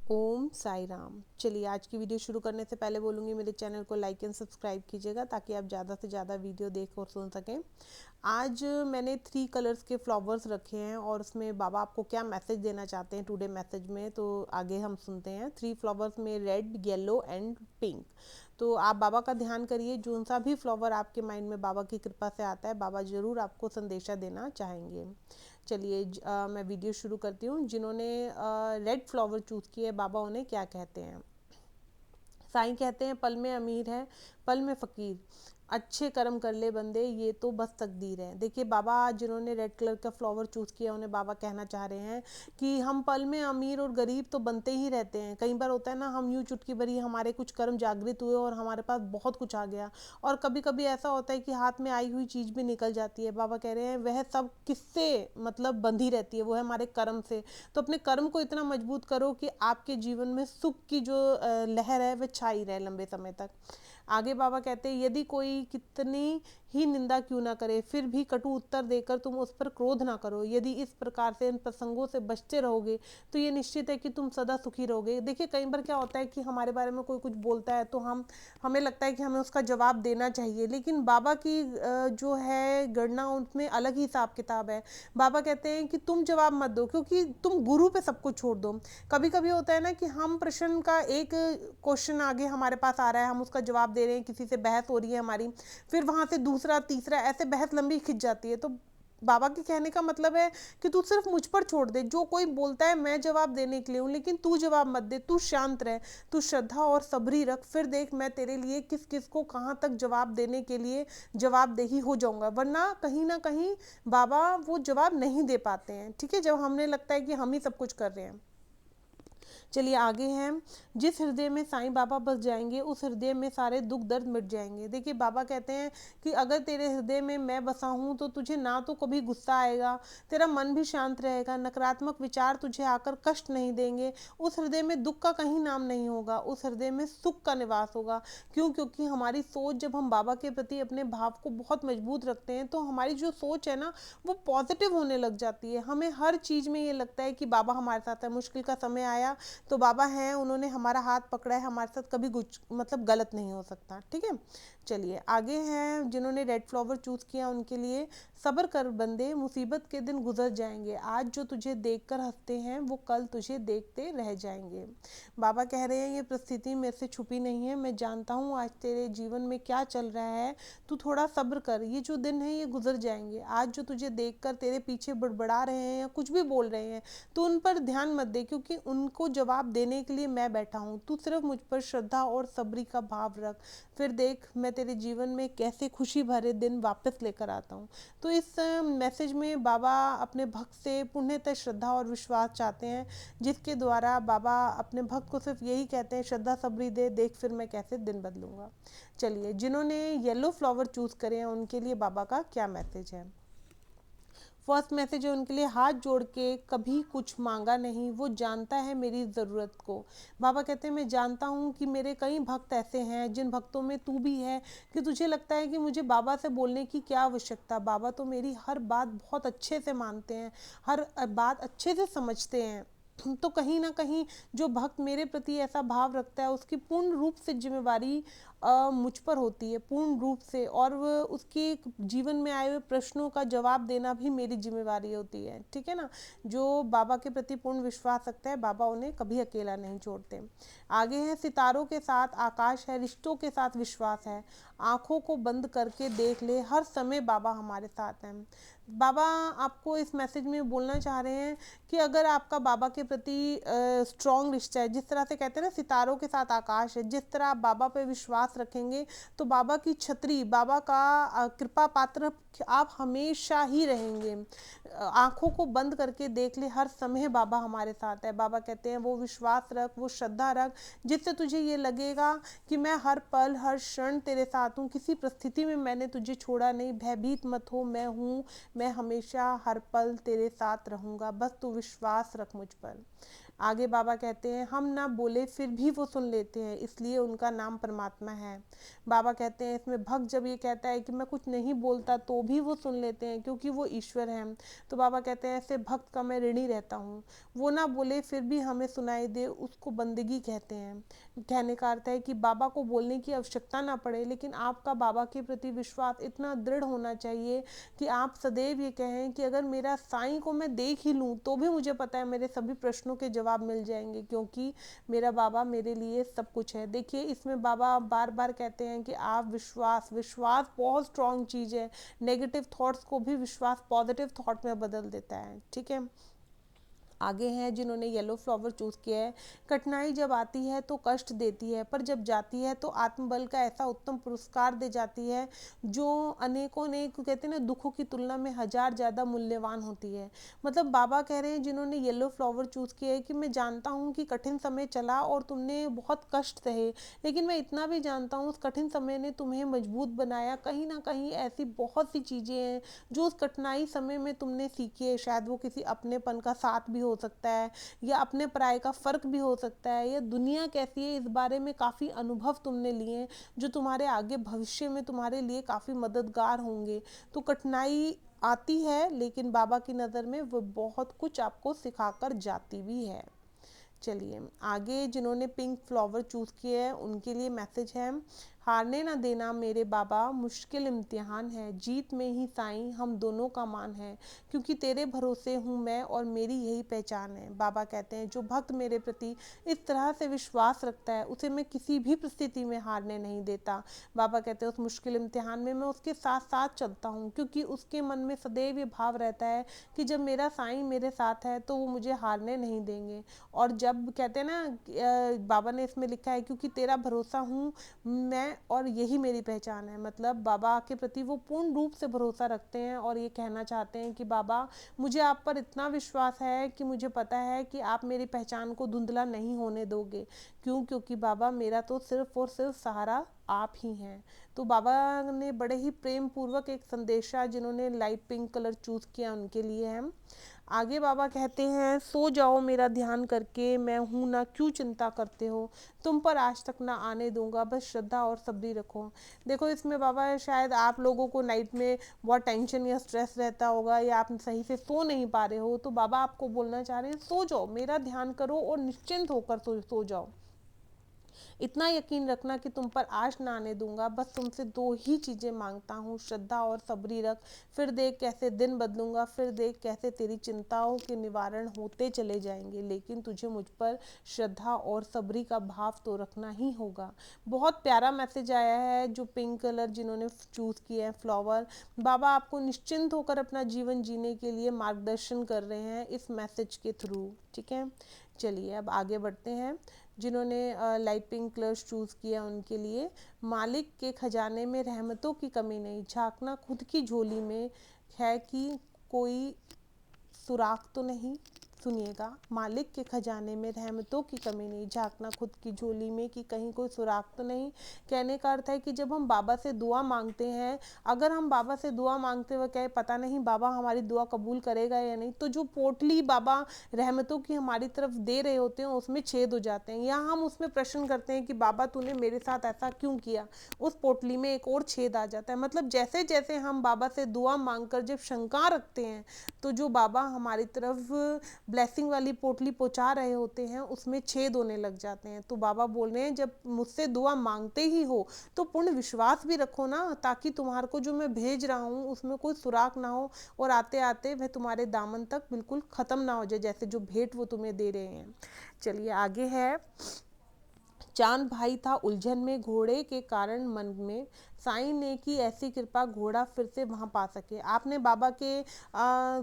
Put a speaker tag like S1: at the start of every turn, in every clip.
S1: ओम साई राम। चलिए आज की वीडियो शुरू करने से पहले बोलूँगी मेरे चैनल को लाइक एंड सब्सक्राइब कीजिएगा ताकि आप ज़्यादा से ज़्यादा वीडियो देख और सुन सकें। आज मैंने 3 कलर्स के फ्लावर्स रखे हैं और उसमें बाबा आपको क्या मैसेज देना चाहते हैं टुडे मैसेज में, तो आगे हम सुनते हैं। 3 फ्लावर्स में रेड, येलो एंड पिंक। तो आप बाबा का ध्यान करिए, जो सा भी फ्लावर आपके माइंड में बाबा की कृपा से आता है बाबा ज़रूर आपको संदेशा देना चाहेंगे। चलिए मैं वीडियो शुरू करती हूँ। जिन्होंने रेड फ्लावर चूज़ किए बाबा उन्हें क्या कहते हैं। साईं कहते हैं पल में अमीर है, पल में फ़कीर, अच्छे कर्म कर ले बंदे, ये तो बस तकदीर है। देखिए बाबा जिन्होंने रेड कलर का फ्लावर चूज़ किया उन्हें बाबा कहना चाह रहे हैं कि हम पल में अमीर और गरीब तो बनते ही रहते हैं। कई बार होता है ना, हम यूँ चुटकी भरी हमारे कुछ कर्म जागृत हुए और हमारे पास बहुत कुछ आ गया, और कभी कभी ऐसा होता है कि हाथ में आई हुई चीज़ भी निकल जाती है। बाबा कह रहे हैं वह सब किससे मतलब बंधी रहती है, वो है हमारे कर्म से। तो अपने कर्म को इतना मजबूत करो कि आपके जीवन में सुख की जो लहर है वह छाई रहे लंबे समय तक। आगे बाबा कहते हैं यदि कोई कितनी ही निंदा क्यों ना करे फिर भी कटु उत्तर देकर तुम उस पर क्रोध ना करो। यदि इस प्रकार से इन प्रसंगों से बचते रहोगे तो ये निश्चित है कि तुम सदा सुखी रहोगे। देखिए कई बार क्या होता है कि हमारे बारे में कोई कुछ बोलता है तो हमें लगता है कि हमें उसका जवाब देना चाहिए, लेकिन बाबा की जो है गणना उनमें अलग ही हिसाब किताब है। बाबा कहते हैं कि तुम जवाब मत दो, क्योंकि तुम गुरु पे सब कुछ छोड़ दो। कभी कभी होता है ना कि हम प्रश्न का एक क्वेश्चन आगे हमारे पास आ रहा है, हम उसका जवाब दे रहे हैं, किसी से बहस हो रही है हमारी, फिर वहां से दूसरा तीसरा ऐसे बहस लंबी खिंच जाती है। तो बाबा के कहने का मतलब है कि तू सिर्फ मुझ पर छोड़ दे, जो कोई बोलता है मैं जवाब देने के लिए हूँ, लेकिन तू जवाब मत दे, तू शांत रह, तू श्रद्धा और सबरी रख, फिर देख मैं तेरे लिए किस किस को कहाँ तक जवाब देने के लिए जवाबदेही हो जाऊंगा। वरना कहीं ना कहीं बाबा वो जवाब नहीं दे पाते हैं, ठीक है, जब हमें लगता है कि हम ही सब कुछ कर रहे हैं। चलिए आगे हैं। जिस हृदय में साईं बाबा बस जाएंगे उस हृदय में सारे दुख दर्द मिट जाएंगे। देखिए बाबा कहते हैं कि अगर तेरे हृदय में मैं बसा हूँ तो तुझे ना तो कभी गुस्सा आएगा, तेरा मन भी शांत रहेगा, नकारात्मक विचार तुझे आकर कष्ट नहीं देंगे, उस हृदय में दुख का कहीं नाम नहीं होगा, उस हृदय में सुख का निवास होगा। क्यों? क्योंकि हमारी सोच, जब हम बाबा के प्रति अपने भाव को बहुत मजबूत रखते हैं तो हमारी जो सोच है ना वो पॉजिटिव होने लग जाती है। हमें हर चीज़ में ये लगता है कि बाबा हमारे साथ है, मुश्किल का समय आया तो बाबा हैं, उन्होंने हमारा हाथ पकड़ा है, हमारे साथ कभी कुछ मतलब गलत नहीं हो सकता, ठीक है। चलिए आगे हैं। जिन्होंने रेड फ्लावर चूज किया उनके लिए, सब्र कर बंदे, मुसीबत के दिन गुजर जाएंगे, आज जो तुझे देखकर हंसते हैं वो कल तुझे देखते रह जाएंगे। बाबा कह रहे हैं ये परिस्थिति मेरे से छुपी नहीं है, मैं जानता हूँ आज तेरे जीवन में क्या चल रहा है, तू थोड़ा सब्र कर, ये जो दिन है ये गुजर जाएंगे। आज जो तुझे देखकर तेरे पीछे बड़बड़ा रहे हैं या कुछ भी बोल रहे हैं तो उन पर ध्यान मत दे, क्योंकि उनको जवाब देने के लिए मैं बैठा हूँ। तू सिर्फ मुझ पर श्रद्धा और सबरी का भाव रख, फिर देख मैं तेरे जीवन में कैसे खुशी भरे दिन वापस लेकर आता हूँ। तो इस मैसेज में बाबा अपने भक्त से पूर्णतः श्रद्धा और विश्वास चाहते हैं, जिसके द्वारा बाबा अपने भक्त को सिर्फ यही कहते हैं, श्रद्धा सबरी दे, देख फिर मैं कैसे दिन बदलूंगा। चलिए जिन्होंने येलो फ्लावर चूज करे हैं उनके लिए बाबा का क्या मैसेज है। फर्स्ट मैसेज है उनके लिए, हाथ जोड़ के कभी कुछ मांगा नहीं, वो जानता है मेरी ज़रूरत को। बाबा कहते हैं मैं जानता हूँ कि मेरे कई भक्त ऐसे हैं, जिन भक्तों में तू भी है, कि तुझे लगता है कि मुझे बाबा से बोलने की क्या आवश्यकता, बाबा तो मेरी हर बात बहुत अच्छे से मानते हैं, हर बात अच्छे से समझते हैं। तो कहीं ना कहीं जो भक्त मेरे प्रति ऐसा भाव रखता है उसकी पूर्ण रूप से जिम्मेवारी मुझ पर होती है, पूर्ण रूप से, और उसके जीवन में आए हुए प्रश्नों का जवाब देना भी मेरी जिम्मेवारी होती है, ठीक है ना। जो बाबा के प्रति पूर्ण विश्वास रखता है बाबा उन्हें कभी अकेला नहीं छोड़ते। आगे है, सितारों के साथ आकाश है, रिश्तों के साथ विश्वास है, आंखों को बंद करके देख ले, हर समय बाबा हमारे साथ हैं। बाबा आपको इस मैसेज में बोलना चाह रहे हैं कि अगर आपका बाबा के प्रति स्ट्रॉन्ग रिश्ता है, जिस तरह से कहते हैं ना सितारों के साथ आकाश है, जिस तरह आप बाबा पे विश्वास रखेंगे तो बाबा की छतरी, बाबा का कृपा पात्र आप हमेशा ही रहेंगे। आंखों को बंद करके देख ले, हर समय बाबा हमारे साथ है। बाबा कहते हैं वो विश्वास रख, वो श्रद्धा रख, जिससे तुझे ये लगेगा कि मैं हर पल हर क्षण तेरे साथ हूँ, किसी परिस्थिति में मैंने तुझे छोड़ा नहीं, भयभीत मत हो, मैं हूँ, मैं हमेशा हर पल तेरे साथ रहूँगा, बस तू विश्वास रख मुझ पर। आगे बाबा कहते हैं हम ना बोले फिर भी वो सुन लेते हैं, इसलिए उनका नाम परमात्मा है। बाबा कहते हैं इसमें भक्त जब ये कहता है कि मैं कुछ नहीं बोलता तो भी वो सुन लेते हैं क्योंकि वो ईश्वर हैं। तो बाबा कहते हैं ऐसे भक्त का मैं ऋणी रहता हूँ, वो ना बोले फिर भी हमें सुनाई दे, उसको बंदगी कहते हैं। कहने का अर्थ है कि बाबा को बोलने की आवश्यकता ना पड़े, लेकिन आपका बाबा के प्रति विश्वास इतना दृढ़ होना चाहिए कि आप सदैव ये कहें कि अगर मेरा साईं को मैं देख ही लूँ तो भी मुझे पता है मेरे सभी प्रश्नों के जवाब मिल जाएंगे, क्योंकि मेरा बाबा मेरे लिए सब कुछ है। देखिए इसमें बाबा बार बार कहते हैं कि आप विश्वास, विश्वास बहुत स्ट्रांग चीज़ है, नेगेटिव थॉट्स को भी विश्वास पॉजिटिव थॉट में बदल देता है। ठीक है, आगे हैं जिन्होंने येलो फ्लावर चूज़ किया है। कठिनाई जब आती है तो कष्ट देती है, पर जब जाती है तो आत्मबल का ऐसा उत्तम पुरस्कार दे जाती है जो अनेकों ने कहते हैं ना दुखों की तुलना में हजार ज़्यादा मूल्यवान होती है। मतलब बाबा कह रहे हैं जिन्होंने येलो फ्लावर चूज़ किया है कि मैं जानता हूँ कि कठिन समय चला और तुमने बहुत कष्ट सहे, लेकिन मैं इतना भी जानता हूँ उस कठिन समय ने तुम्हें मजबूत बनाया। कहीं ना कहीं ऐसी बहुत सी चीज़ें हैं जो उस कठिनाई समय में तुमने सीखी है। शायद वो किसी अपनेपन का साथ भी हो सकता है, या अपने पराये का फ़र्क भी हो सकता है, या दुनिया कैसी है इस बारे में काफ़ी अनुभव तुमने लिए हैं जो तुम्हारे आगे भविष्य में तुम्हारे लिए काफ़ी मददगार होंगे। तो कठिनाई आती है लेकिन बाबा की नज़र में वो बहुत कुछ आपको सिखाकर जाती भी है। चलिए आगे जिन्होंने पिंक फ्लावर चूज़ किए हैं उनके लिए मैसेज है, हारने ना देना मेरे बाबा, मुश्किल इम्तिहान है, जीत में ही साईं हम दोनों का मान है, क्योंकि तेरे भरोसे हूँ मैं और मेरी यही पहचान है। बाबा कहते हैं जो भक्त मेरे प्रति इस तरह से विश्वास रखता है उसे मैं किसी भी परिस्थिति में हारने नहीं देता। बाबा कहते हैं उस मुश्किल इम्तिहान में मैं उसके साथ साथ चलता हूँ, क्योंकि उसके मन में सदैव ये भाव रहता है कि जब मेरा साईं मेरे साथ है तो वो मुझे हारने नहीं देंगे। और जब कहते हैं ना बाबा ने इसमें लिखा है क्योंकि तेरा भरोसा हूँ मैं और यही मेरी पहचान है, मतलब बाबा के प्रति वो पूर्ण रूप से भरोसा रखते हैं और ये कहना चाहते हैं कि बाबा मुझे आप पर इतना विश्वास है कि मुझे पता है कि आप मेरी पहचान को धुंधला नहीं होने दोगे। क्यों? क्योंकि बाबा मेरा तो सिर्फ और सिर्फ सहारा आप ही हैं। तो बाबा ने बड़े ही प्रेम पूर्वक एक संदेशा जिन्होंने लाइट पिंक कलर चूज़ किया उनके लिए है। आगे बाबा कहते हैं सो जाओ मेरा ध्यान करके, मैं हूँ ना क्यों चिंता करते हो, तुम पर आज तक ना आने दूंगा, बस श्रद्धा और सब्री रखो। देखो इसमें बाबा शायद आप लोगों को नाइट में बहुत टेंशन या स्ट्रेस रहता होगा या आप सही से सो नहीं पा रहे हो, तो बाबा आपको बोलना चाह रहे हैं सो जाओ, मेरा ध्यान करो और निश्चिंत होकर सो जाओ। इतना यकीन रखना कि तुम पर आश ना आने दूंगा, बस तुमसे दो ही चीज़ें मांगता हूँ, श्रद्धा और सब्री रख, फिर देख कैसे दिन बदलूंगा, फिर देख कैसे तेरी चिंताओं के निवारण होते चले जाएंगे, लेकिन तुझे मुझ पर श्रद्धा और सब्री का भाव तो रखना ही होगा। बहुत प्यारा मैसेज आया है जो पिंक कलर जिन्होंने चूज़ किया है फ्लावर, बाबा आपको निश्चिंत होकर अपना जीवन जीने के लिए मार्गदर्शन कर रहे हैं इस मैसेज के थ्रू। ठीक है, चलिए अब आगे बढ़ते हैं। जिन्होंने लाइट पिंक कलर चूज़ किया उनके लिए, मालिक के खजाने में रहमतों की कमी नहीं, झांकना खुद की झोली में है कि कोई सुराख तो नहीं। सुनिएगा, मालिक के खजाने में रहमतों की कमी नहीं, झांकना खुद की झोली में कि कहीं कोई सुराख तो नहीं। कहने का अर्थ है कि जब हम बाबा से दुआ मांगते हैं, अगर हम बाबा से दुआ मांगते हुए कहे पता नहीं बाबा हमारी दुआ कबूल करेगा या नहीं, तो जो पोटली बाबा रहमतों की हमारी तरफ दे रहे होते हैं उसमें छेद हो जाते हैं, या हम उसमें प्रश्न करते हैं कि बाबा तूने मेरे साथ ऐसा क्यों किया, उस पोटली में एक और छेद आ जाता है। मतलब जैसे जैसे हम बाबा से दुआ मांगकर जब शंका रखते हैं तो जो बाबा हमारी तरफ ब्लेसिंग वाली पोटली पहुंचा रहे होते हैं उसमें छेद होने लग जाते हैं। तो बाबा बोल रहे हैं जब मुझसे दुआ मांगते ही हो तो पूर्ण विश्वास भी रखो ना, ताकि तुम्हारे को जो मैं भेज रहा हूँ उसमें कोई सुराख ना हो और आते आते वह तुम्हारे दामन तक बिल्कुल ख़त्म ना हो जाए, जैसे जो भेंट वो तुम्हें दे रहे हैं। चलिए आगे है, चांद भाई था उलझन में, घोड़े के कारण मन में, साईं ने की ऐसी कृपा घोड़ा फिर से वहाँ पा सके। आपने बाबा के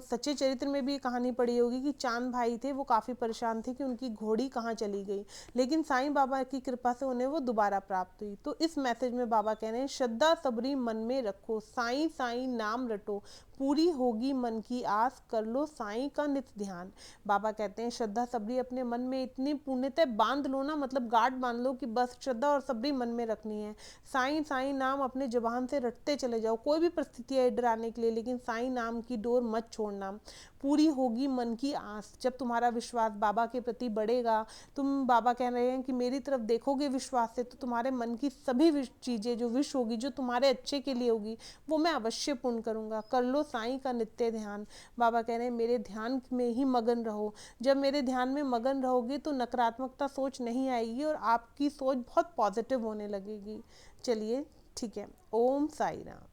S1: सच्चे चरित्र में भी कहानी पढ़ी होगी कि चांद भाई थे, वो काफ़ी परेशान थे कि उनकी घोड़ी कहाँ चली गई, लेकिन साईं बाबा की कृपा से उन्हें वो दोबारा प्राप्त हुई। तो इस मैसेज में बाबा कह रहे हैं श्रद्धा सबरी मन में रखो, साईं साईं नाम रटो, पूरी होगी मन की आस, कर लो साईं का नित्य ध्यान। बाबा कहते हैं श्रद्धा सबरी अपने मन में इतनी पूर्णतः बांध लो ना, मतलब गांठ बांध लो कि बस श्रद्धा और सबरी मन में रखनी है। साईं साईं नाम अपने जबान से रटते चले जाओ, कोई भी परिस्थिति है डराने के लिए, लेकिन साईं नाम की डोर मत छोड़ना। पूरी होगी मन की आस। जब तुम्हारा विश्वास बाबा के प्रति बढ़ेगा, तुम, बाबा कह रहे हैं कि मेरी तरफ देखोगे विश्वास से, तो तुम्हारे मन की सभी चीज़ें जो विश होगी, जो तुम्हारे अच्छे के लिए होगी, वो मैं अवश्य पूर्ण करूँगा। कर लो साईं का नित्य ध्यान। बाबा कह रहे हैं मेरे ध्यान में ही मगन रहो। जब मेरे ध्यान में मगन रहोगे तो नकारात्मकता सोच नहीं आएगी और आपकी सोच बहुत पॉजिटिव होने लगेगी। चलिए ठीक है। ओम साई राम।